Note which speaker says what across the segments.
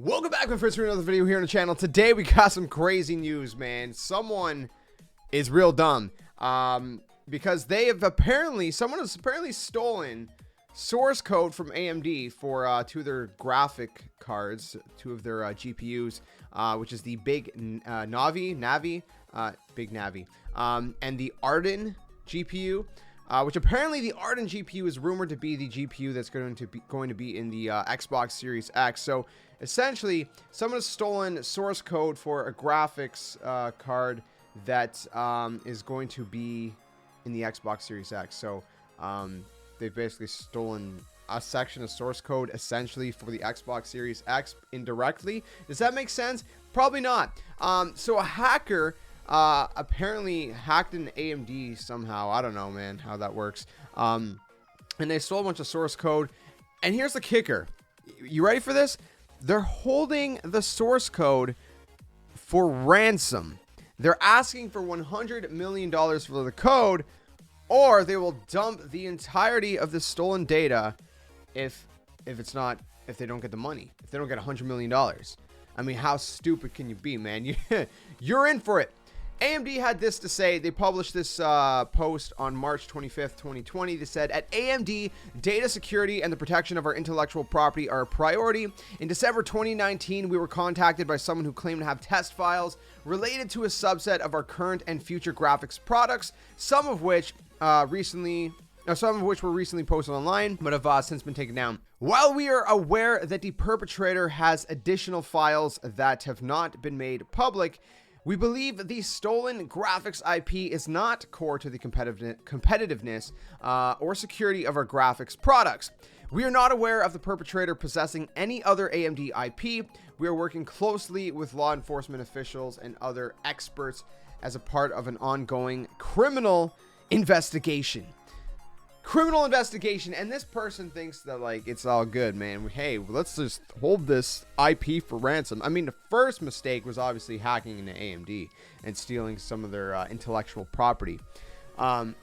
Speaker 1: Welcome back, my friends, for another video here on the channel. Today we got some crazy news, man. Someone is real dumb because someone has apparently stolen source code from AMD for two of their graphic cards, two of their GPUs, which is the Big Navi, and the Arden GPU. Which apparently the Arden GPU is rumored to be the GPU that's going to be in the Xbox Series X. So essentially, someone has stolen source code for a graphics card that is going to be in the Xbox Series X. So they've basically stolen a section of source code essentially for the Xbox Series X indirectly. Does that make sense? Probably not. So a hacker apparently hacked an AMD somehow. I don't know, man, how that works. And they stole a bunch of source code. And here's the kicker. You ready for this? They're holding the source code for ransom. They're asking for $100 million for the code, or they will dump the entirety of the stolen data if they don't get the money, if they don't get $100 million. I mean, how stupid can you be, man? You're in for it. AMD had this to say. They published this post on March 25th, 2020. They said, at AMD, data security and the protection of our intellectual property are a priority. In December 2019, we were contacted by someone who claimed to have test files related to a subset of our current and future graphics products, some of which were recently posted online, but have since been taken down. While we are aware that the perpetrator has additional files that have not been made public, we believe the stolen graphics IP is not core to the competitiveness or security of our graphics products. We are not aware of the perpetrator possessing any other AMD IP. We are working closely with law enforcement officials and other experts as a part of an ongoing criminal investigation. And this person thinks that, like, it's all good, man. Hey, let's just hold this IP for ransom. I mean, the first mistake was obviously hacking into AMD and stealing some of their intellectual property. But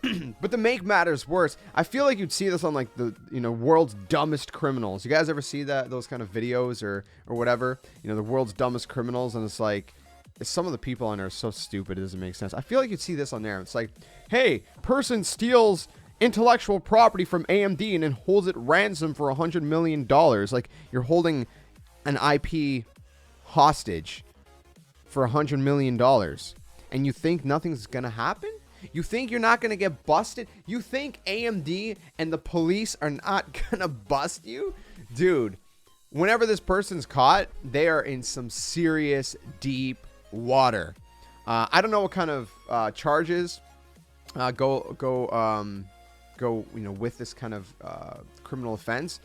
Speaker 1: to make matters worse, I feel like you'd see this on, like, the world's dumbest criminals. You guys ever see those kind of videos or whatever? The world's dumbest criminals, and it's like, some of the people on there are so stupid it doesn't make sense. I feel like you'd see this on there. It's like, hey, person steals intellectual property from AMD and then holds it ransom for $100 million. Like, you're holding an IP hostage for $100 million, and you think nothing's gonna happen? You think you're not gonna get busted? You think AMD and the police are not gonna bust you? Dude, whenever this person's caught, they are in some serious deep water. I don't know what kind of charges go with this kind of criminal offense.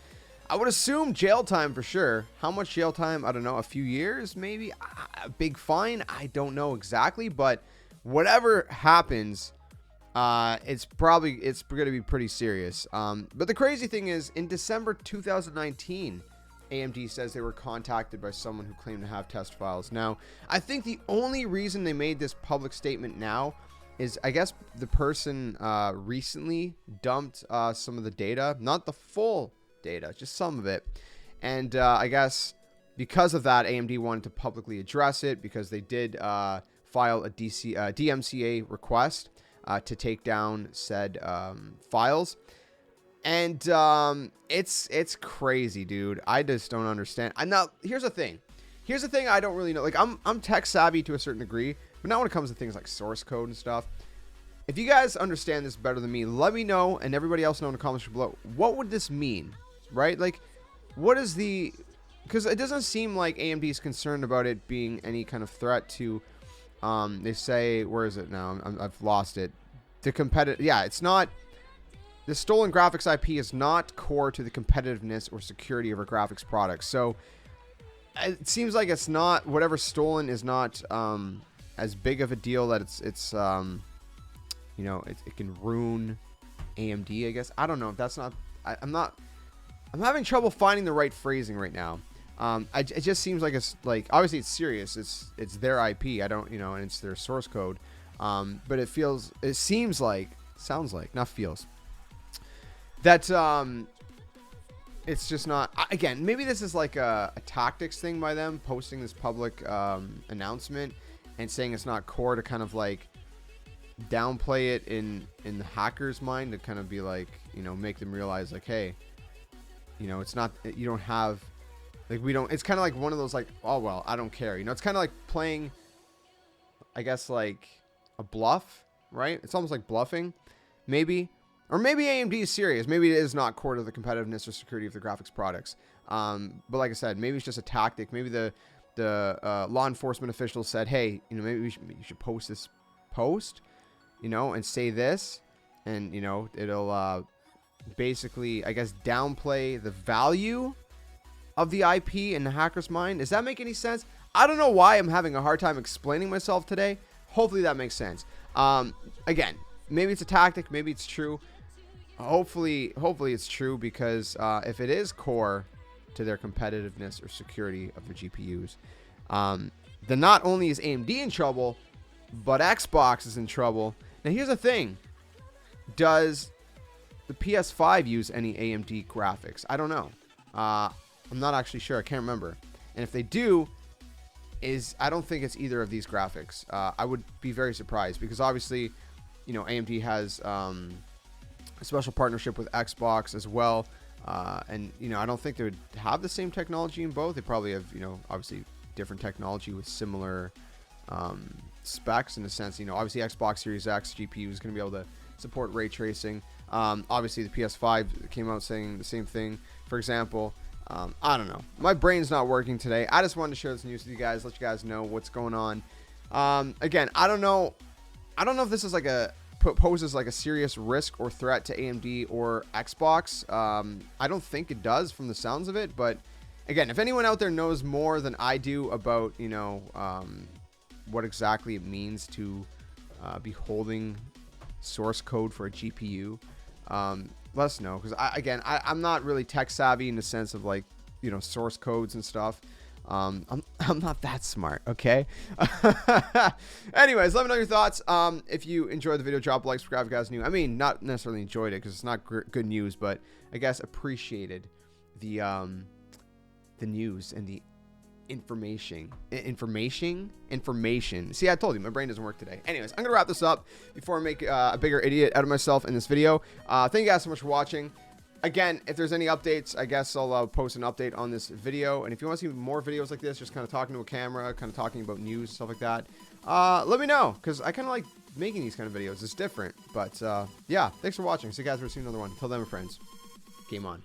Speaker 1: I would assume jail time for sure. How much jail time? I don't know. A few years, maybe. A big fine? I don't know exactly, but whatever happens, it's going to be pretty serious. But the crazy thing is, in December 2019, AMD says they were contacted by someone who claimed to have test files. Now, I think the only reason they made this public statement now is, I guess, the person recently dumped some of the data, not the full data, just some of it. And I guess because of that, AMD wanted to publicly address it because they did file a DMCA request to take down said files. And it's crazy, dude. I just don't understand. Here's the thing. I don't really know. Like, I'm tech savvy to a certain degree, but not when it comes to things like source code and stuff. If you guys understand this better than me, let me know, and everybody else know in the comments below. What would this mean, right? Like, what is the... Because it doesn't seem like AMD is concerned about it being any kind of threat to... they say... Where is it now? I've lost it. The competitive... Yeah, it's not... The stolen graphics IP is not core to the competitiveness or security of our graphics products. So... It seems like it's not, whatever's stolen is not as big of a deal that it can ruin AMD, I guess. I don't know if that's not, I'm having trouble finding the right phrasing right now. It just seems like it's like, obviously it's serious. It's their IP. And it's their source code. But it seems like, sounds like, not feels, that it's just not. Again, maybe this is like a tactics thing by them, posting this public announcement and saying it's not core to kind of like downplay it in the hacker's mind, to kind of be like, you know, make them realize like, hey, you know, it's not, you don't have, like, we don't, it's kind of like one of those like, oh well, I don't care, you know. It's kind of like playing, I guess, like a bluff, right? It's almost like bluffing, maybe. Or maybe AMD is serious. Maybe it is not core to the competitiveness or security of the graphics products. But like I said, maybe it's just a tactic. Maybe the law enforcement officials said, hey, you know, maybe you should post this post, you know, and say this, and, you know, it'll basically, I guess, downplay the value of the IP in the hacker's mind. Does that make any sense? I don't know why I'm having a hard time explaining myself today. Hopefully that makes sense. Again, maybe it's a tactic, maybe it's true. Hopefully it's true, because if it is core to their competitiveness or security of their GPUs, then not only is AMD in trouble, but Xbox is in trouble. Now here's the thing: does the PS5 use any AMD graphics? I don't know. I'm not actually sure. I can't remember. And if they do, I don't think it's either of these graphics. I would be very surprised, because obviously, you know, AMD has a special partnership with Xbox as well, and, you know, I don't think they would have the same technology in both. They probably have, you know, obviously different technology with similar specs, in the sense, you know, obviously Xbox Series X GPU is going to be able to support ray tracing. Obviously the PS5 came out saying the same thing, for example. I don't know, my brain's not working today. I just wanted to share this news with you guys, let you guys know what's going on. Again, I don't know if this is like poses like a serious risk or threat to AMD or Xbox. I don't think it does from the sounds of it, but again, if anyone out there knows more than I do about, you know, what exactly it means to be holding source code for a GPU, let us know, because I'm not really tech savvy in the sense of, like, you know, source codes and stuff. I'm not that smart, okay? Anyways, let me know your thoughts. If you enjoyed the video, drop a like, subscribe if you guys new. I mean, not necessarily enjoyed it, because it's not good news, but I guess appreciated the news and the information. See, I told you, my brain doesn't work today. Anyways, I'm gonna wrap this up before I make a bigger idiot out of myself in this video. Thank you guys so much for watching. Again, if there's any updates, I guess I'll post an update on this video. And if you want to see more videos like this, just kind of talking to a camera, kind of talking about news, stuff like that, let me know, because I kind of like making these kind of videos. It's different. But yeah, thanks for watching. See you guys, we'll see another one. Till then, my friends, game on.